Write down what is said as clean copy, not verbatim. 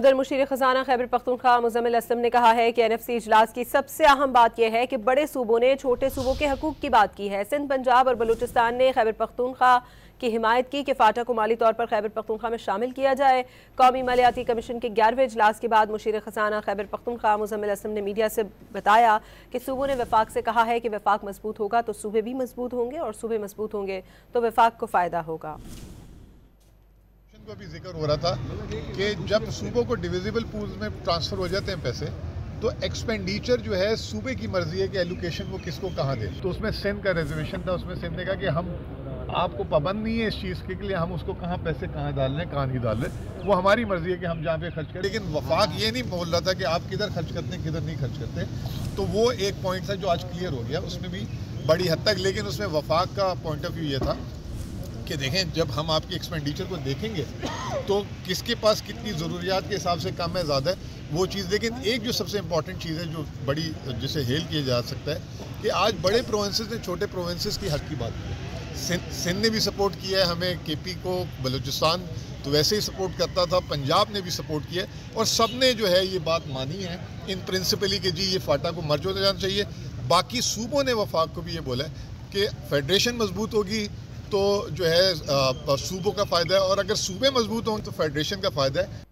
ادھر مشیر خزانہ خیبر پختونخوا مزمل اسلم نے کہا ہے کہ NFC اجلاس کی سب سے اہم بات یہ ہے کہ بڑے صوبوں نے چھوٹے صوبوں کے حقوق کی بات کی ہے۔ سندھ، پنجاب اور بلوچستان نے خیبر پختونخوا کی حمایت کی کہ فاٹا کو مالی طور پر خیبر پختونخوا میں شامل کیا جائے۔ قومی مالیاتی کمیشن کے 11ویں اجلاس کے بعد مشیر خزانہ خیبر پختونخوا مزمل اسلم نے میڈیا سے بتایا کہ صوبوں نے وفاق سے کہا ہے کہ وفاق مضبوط ہوگا تو صوبے بھی مضبوط ہوں گے اور صوبے مضبوط ہوں گے تو وفاق کو فائدہ ہوگا۔ کو بھی ذکر ہو رہا تھا کہ جب صوبوں کو ڈیویزیبل پولز میں ٹرانسفر ہو جاتے ہیں پیسے تو ایکسپینڈیچر جو ہے صوبے کی مرضی ہے کہ ایلوکیشن وہ کس کو کہاں دے۔ تو اس میں سندھ کا ریزرویشن تھا، اس میں سندھ نے کہا کہ ہم آپ کو پابند نہیں ہے اس چیز کے لیے ہم اس کو کہاں پیسے کہاں ڈال رہے ہیں کہاں نہیں ڈال رہے، وہ ہماری مرضی ہے کہ ہم جہاں پہ خرچ کریں۔ لیکن وفاق یہ نہیں بول رہا تھا کہ آپ کدھر خرچ کرتے ہیں کدھر نہیں خرچ کرتے، تو وہ ایک پوائنٹ تھا جو آج کلیئر ہو گیا اس میں بھی بڑی حد تک۔ لیکن اس میں وفاق کا پوائنٹ آف ویو یہ تھا کہ دیکھیں جب ہم آپ کی ایکسپینڈیچر کو دیکھیں گے تو کس کے پاس کتنی ضروریات کے حساب سے کم ہے زیادہ ہے وہ چیز۔ لیکن ایک جو سب سے امپورٹنٹ چیز ہے جو بڑی جسے ہیل کیا جا سکتا ہے کہ آج بڑے پروونسز نے چھوٹے پروونسز کی حق کی بات کی ہے۔ سندھ نے بھی سپورٹ کیا ہے ہمیں، KP کو، بلوچستان تو ویسے ہی سپورٹ کرتا تھا، پنجاب نے بھی سپورٹ کیا ہے اور سب نے جو ہے یہ بات مانی ہے ان پرنسپلی کہ جی یہ فاٹا کو مرج ہوتا جانا چاہیے۔ باقی صوبوں نے وفاق کو بھی یہ بولا ہے کہ فیڈریشن مضبوط ہوگی تو جو ہے صوبوں کا فائدہ ہے اور اگر صوبے مضبوط ہوں تو فیڈریشن کا فائدہ ہے۔